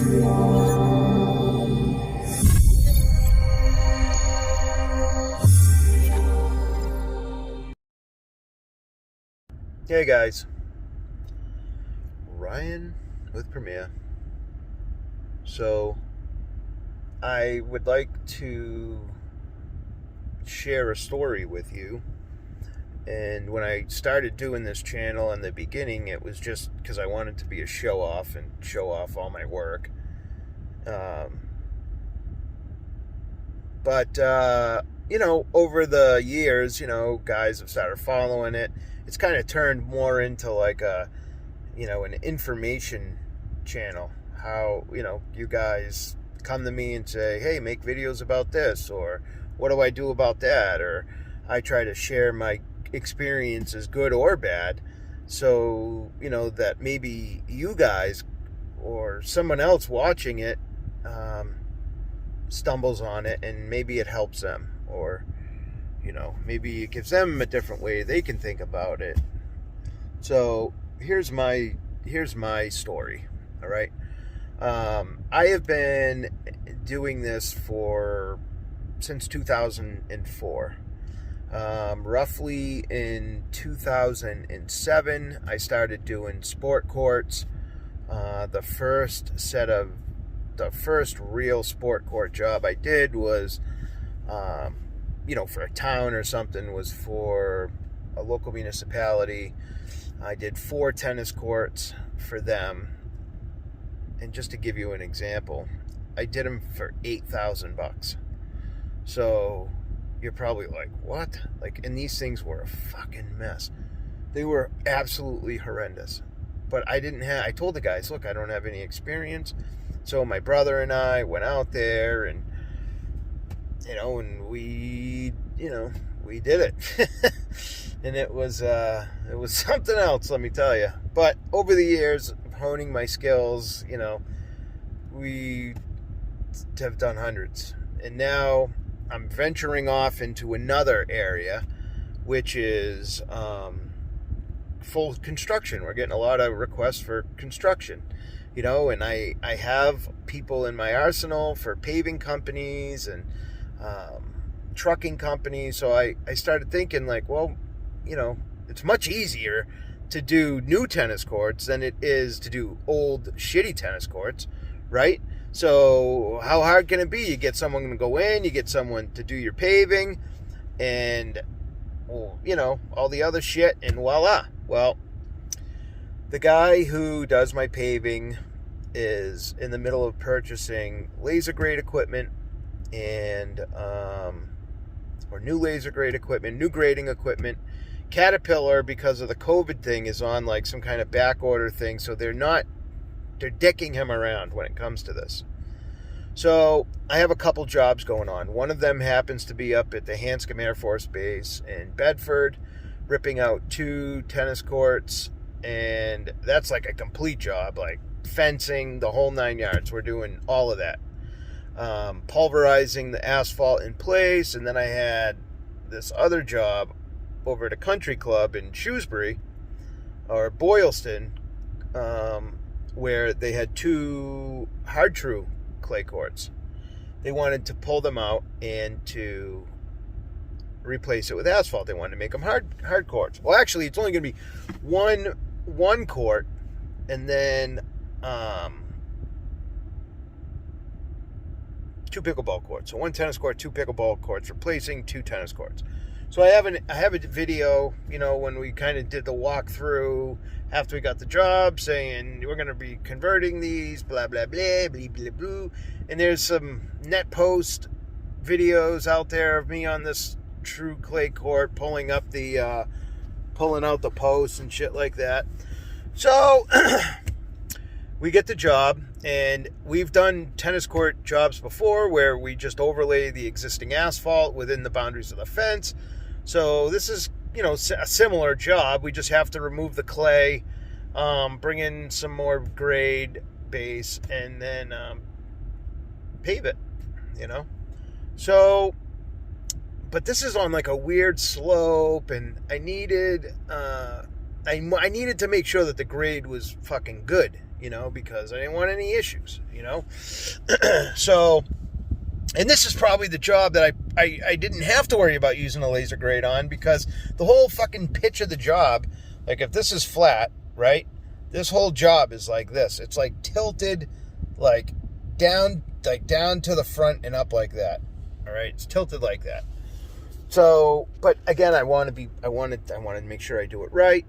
Hey guys, Ryan with Premiere. So, I would like to share a story with you. And when I started doing this channel in the beginning, it was just because I wanted to be a show off and show off all my work. But over the years, guys have started following it. It's kind of turned more into like an information channel. How, you guys come to me and say, hey, make videos about this, or what do I do about that? Or I try to share my experiences, good or bad, so, that maybe you guys or someone else watching it stumbles on it and maybe it helps them, or maybe it gives them a different way they can think about it. So here's my story. All right. I have been doing this since 2004. Roughly in 2007, I started doing sport courts. The first real sport court job I did was, for a town or something, was for a local municipality. I did 4 tennis courts for them. And just to give you an example, I did them for $8,000. So you're probably like, what? And these things were a fucking mess. They were absolutely horrendous. But I told the guys, look, I don't have any experience. So my brother and I went out there and we did it. And it was something else, let me tell you. But over the years of honing my skills, we have done hundreds. And now I'm venturing off into another area, which is full construction. We're getting a lot of requests for construction, and I have people in my arsenal for paving companies and trucking companies. So I started thinking it's much easier to do new tennis courts than it is to do old shitty tennis courts, right? So how hard can it be? You get someone to go in, you get someone to do your paving, and all the other shit, and voila. Well, the guy who does my paving is in the middle of purchasing laser grade equipment and or new laser grade equipment, new grading equipment. Caterpillar, because of the COVID thing, is on like some kind of back order thing, so they're dicking him around when it comes to this. So I have a couple jobs going on. One of them happens to be up at the Hanscom Air Force Base in Bedford, ripping out 2 tennis courts, and that's like a complete job, like fencing, the whole 9 yards. We're doing all of that. Pulverizing the asphalt in place. And then I had this other job over at a country club in Shrewsbury or Boylston, where they had 2 hard true clay courts. They wanted to pull them out and to replace it with asphalt. They wanted to make them hard courts. Well, actually, it's only going to be one court, and then 2 pickleball courts. So 1 tennis court, 2 pickleball courts, replacing 2 tennis courts. So I have a video, when we kind of did the walkthrough after we got the job, saying we're going to be converting these, blah, blah, blah, blah, blah, blah. And there's some net post videos out there of me on this true clay court pulling out the posts and shit like that. So we get the job, and we've done tennis court jobs before where we just overlay the existing asphalt within the boundaries of the fence. So this is, a similar job. We just have to remove the clay, bring in some more grade base, and then pave it, So, but this is on like a weird slope, and I needed to make sure that the grade was fucking good, because I didn't want any issues, So, and this is probably the job that I didn't have to worry about using a laser grade on, because the whole fucking pitch of the job, like if this is flat, right? This whole job is like this. It's like tilted, down to the front and up like that. All right, it's tilted like that. So, but again, I wanted to make sure I do it right.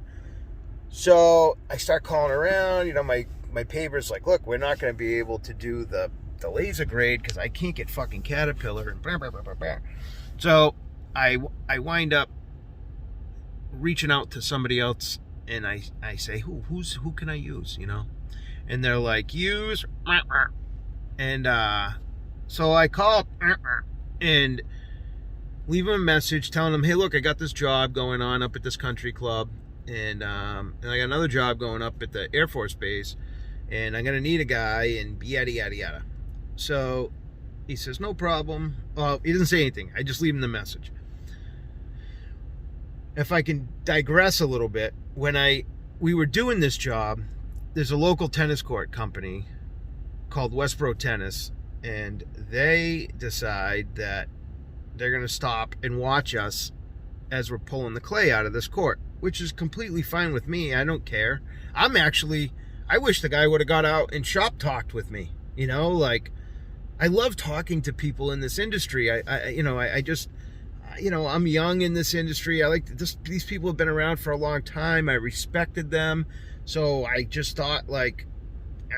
So I start calling around. My paver's like, look, we're not going to be able to do the laser grade because I can't get fucking Caterpillar and blah, blah, blah, blah, blah. So I wind up reaching out to somebody else, and I say, who can I use, And they're like, use, and so I call and leave them a message telling them, hey, look, I got this job going on up at this country club, and I got another job going up at the Air Force Base, and I'm gonna need a guy, and yada yada yada. So he says, no problem. Well, he doesn't say anything. I just leave him the message. If I can digress a little bit, when we were doing this job, there's a local tennis court company called Westboro Tennis, and they decide that they're going to stop and watch us as we're pulling the clay out of this court, which is completely fine with me. I don't care. I wish the guy would have got out and shop talked with me. I love talking to people in this industry. I just, I'm young in this industry. I like this. These people have been around for a long time. I respected them. So I just thought, I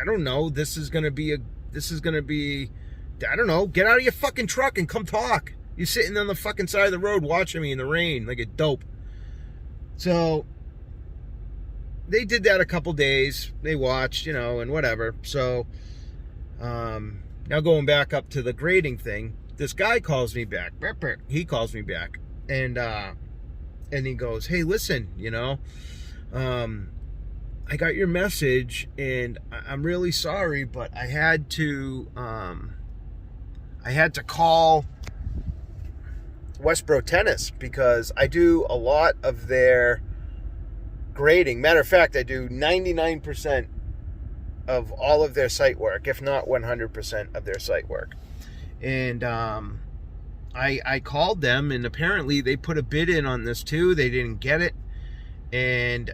don't know, this is going to be, I don't know, get out of your fucking truck and come talk. You're sitting on the fucking side of the road watching me in the rain like a dope. So they did that a couple days. They watched, and whatever. So now going back up to the grading thing, this guy calls me back. He calls me back, and he goes, hey, listen, I got your message, and I'm really sorry, but I had to call Westboro Tennis because I do a lot of their grading. Matter of fact, I do 99% of all of their site work, if not 100% of their site work. And I called them, and apparently they put a bid in on this too. They didn't get it. And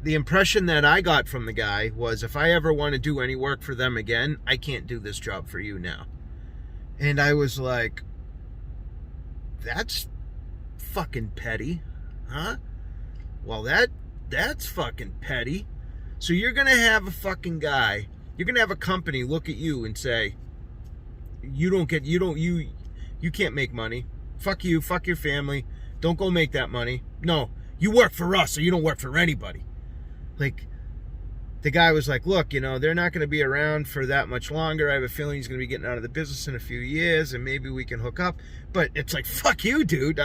the impression that I got from the guy was, if I ever want to do any work for them again, I can't do this job for you now. And I was like, that's fucking petty, huh? Well, that's fucking petty. So you're going to have a fucking guy, you're going to have a company look at you and say, you can't make money. Fuck you, fuck your family. Don't go make that money. No, you work for us, so you don't work for anybody. The guy was like, look, they're not going to be around for that much longer. I have a feeling he's going to be getting out of the business in a few years, and maybe we can hook up. But it's like, fuck you, dude.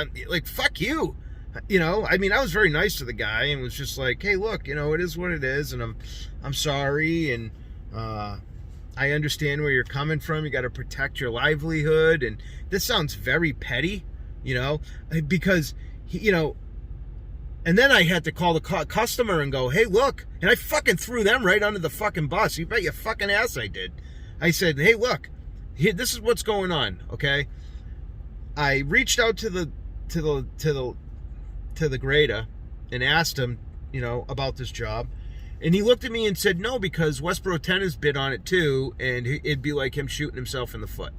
Fuck you. I was very nice to the guy and was just like, hey, look, it is what it is, and I'm sorry, and I understand where you're coming from. You got to protect your livelihood, and this sounds very petty, because and then I had to call the customer and go, hey, look. And I fucking threw them right under the fucking bus. You bet your fucking ass I did. I said, hey, look, this is what's going on, okay? I reached out to the grader and asked him, about this job. And he looked at me and said, no, because Westboro Tennis bid on it too, and it'd be like him shooting himself in the foot.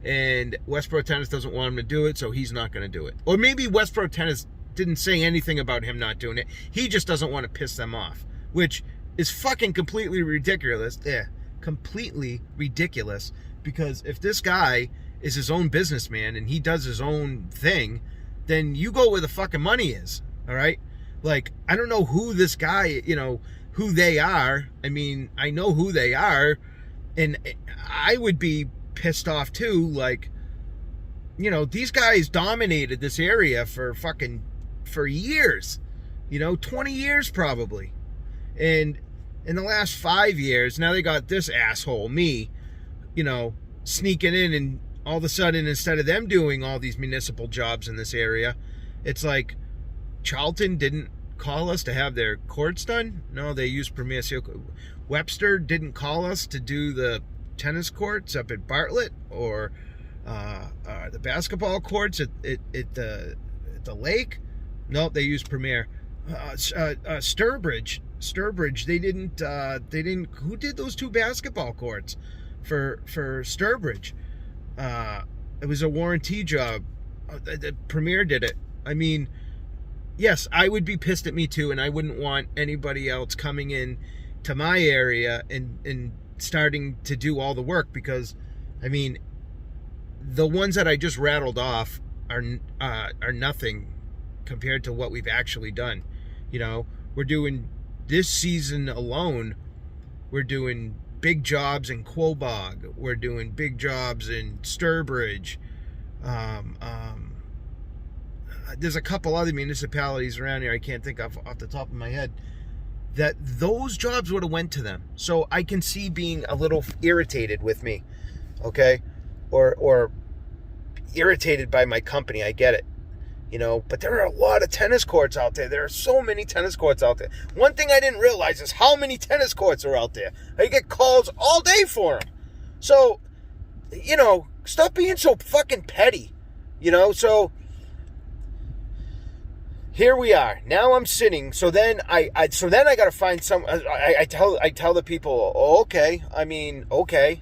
And Westboro Tennis doesn't want him to do it, so he's not going to do it. Or maybe Westboro Tennis didn't say anything about him not doing it. He just doesn't want to piss them off, which is fucking completely ridiculous. Yeah, completely ridiculous, because if this guy is his own businessman and he does his own thing, then you go where the fucking money is, all right? I don't know who this guy, who they are. I mean, I know who they are, and I would be pissed off too. These guys dominated this area for years, 20 years probably. And in the last 5 years, now they got this asshole, me, sneaking in, and all of a sudden, instead of them doing all these municipal jobs in this area, it's like Charlton didn't call us to have their courts done. No, they used Premier Seal. Webster didn't call us to do the tennis courts up at Bartlett or the basketball courts at the lake. Nope, they used Premier. Sturbridge, they didn't. Who did those 2 basketball courts for Sturbridge? It was a warranty job. The Premier did it. I mean, yes, I would be pissed at me too, and I wouldn't want anybody else coming in to my area and starting to do all the work, because, I mean, the ones that I just rattled off are nothing compared to what we've actually done. You know, we're doing this season alone. We're doing big jobs in Quobog. We're doing big jobs in Sturbridge. There's a couple other municipalities around here I can't think of off the top of my head that those jobs would have went to them. So I can see being a little irritated with me, okay, or irritated by my company. I get it. You know, but there are a lot of tennis courts out there. There are so many tennis courts out there. One thing I didn't realize is how many tennis courts are out there. I get calls all day for them. So, you know, stop being so fucking petty. You know, so here we are. Now I'm sitting. So then I got to find some. I tell the people, oh, okay. I mean, okay.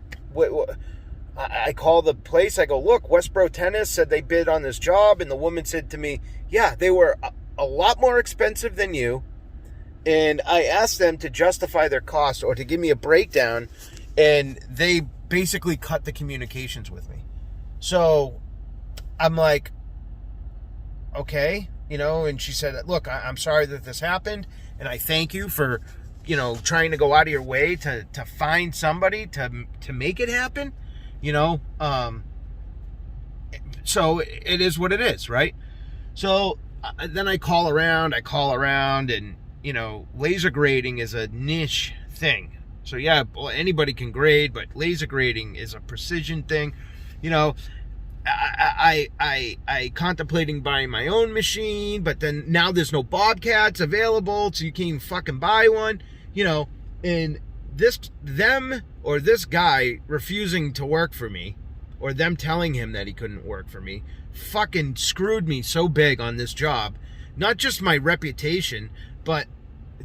I call the place. I go, look, Westboro Tennis said they bid on this job. And the woman said to me, yeah, they were a lot more expensive than you. And I asked them to justify their cost or to give me a breakdown. And they basically cut the communications with me. So I'm like, okay, you know, and she said, look, I'm sorry that this happened. And I thank you for, you know, trying to go out of your way to find somebody to make it happen. You know, so it is what it is, right? So then I call around, and, you know, laser grading is a niche thing. So yeah, anybody can grade, but laser grading is a precision thing. You know, I contemplating buying my own machine, but then now there's no Bobcats available, so you can't even fucking buy one. You know, and this guy refusing to work for me, or them telling him that he couldn't work for me, fucking screwed me so big on this job. Not just my reputation, but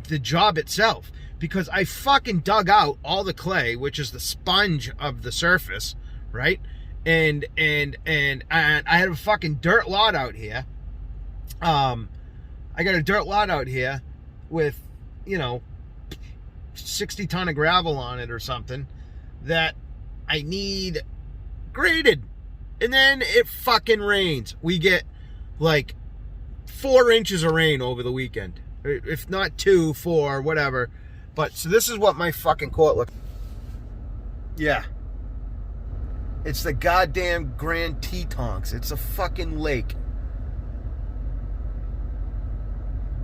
the job itself. Because I fucking dug out all the clay, which is the sponge of the surface, right? And I had a fucking dirt lot out here. I got a dirt lot out here with, you know, 60 ton of gravel on it or something that I need graded. And then it fucking rains. We get like 4 inches of rain over the weekend. If not 2, 4, whatever. But so this is what my fucking court looks like. Yeah. It's the goddamn Grand Tetons. It's a fucking lake.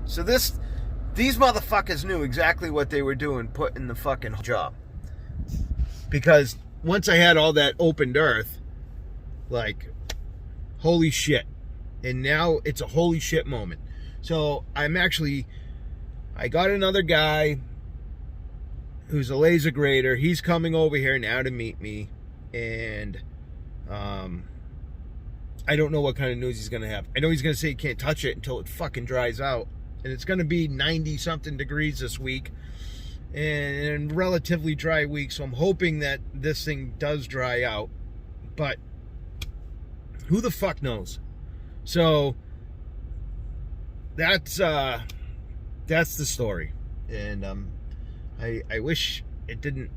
So these motherfuckers knew exactly what they were doing, putting the fucking job. Because once I had all that opened earth, like, holy shit. And now it's a holy shit moment. So I got another guy who's a laser grader. He's coming over here now to meet me. And I don't know what kind of news he's going to have. I know he's going to say he can't touch it until it fucking dries out. And it's going to be 90-something degrees this week. And a relatively dry week. So I'm hoping that this thing does dry out. But who the fuck knows? So that's the story. And I wish it didn't.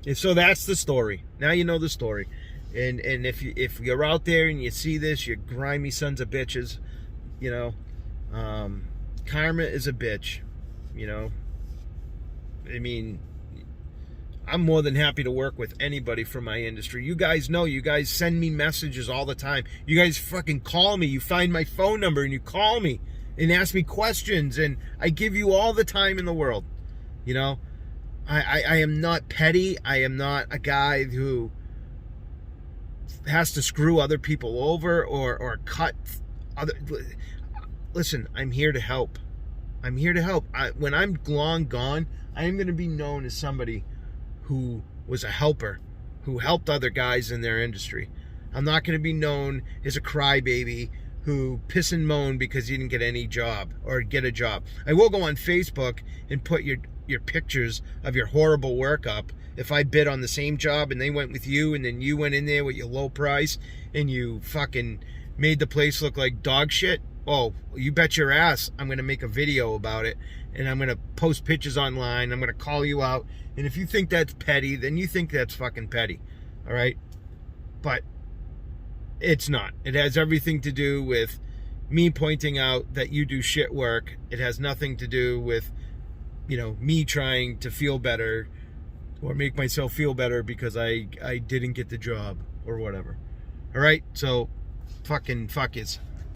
And so that's the story. Now you know the story. And if you're out there and you see this, you grimy sons of bitches, you know, karma is a bitch, you know. I mean, I'm more than happy to work with anybody from my industry. You guys know, you guys send me messages all the time. You guys fucking call me. You find my phone number and you call me and ask me questions, and I give you all the time in the world, you know. I am not petty. I am not a guy who has to screw other people over or cut other. Listen, I'm here to help. I'm here to help. When I'm long gone, I am going to be known as somebody who was a helper, who helped other guys in their industry. I'm not going to be known as a crybaby who piss and moan because you didn't get any job or get a job. I will go on Facebook and put your pictures of your horrible work up. If I bid on the same job and they went with you and then you went in there with your low price and you fucking made the place look like dog shit, oh, you bet your ass I'm going to make a video about it and I'm going to post pictures online. I'm going to call you out. And if you think that's petty, then you think that's fucking petty. All right? But it's not. It has everything to do with me pointing out that you do shit work. It has nothing to do with, me trying to feel better or make myself feel better because I didn't get the job or whatever. All right? So fucking fuck yous.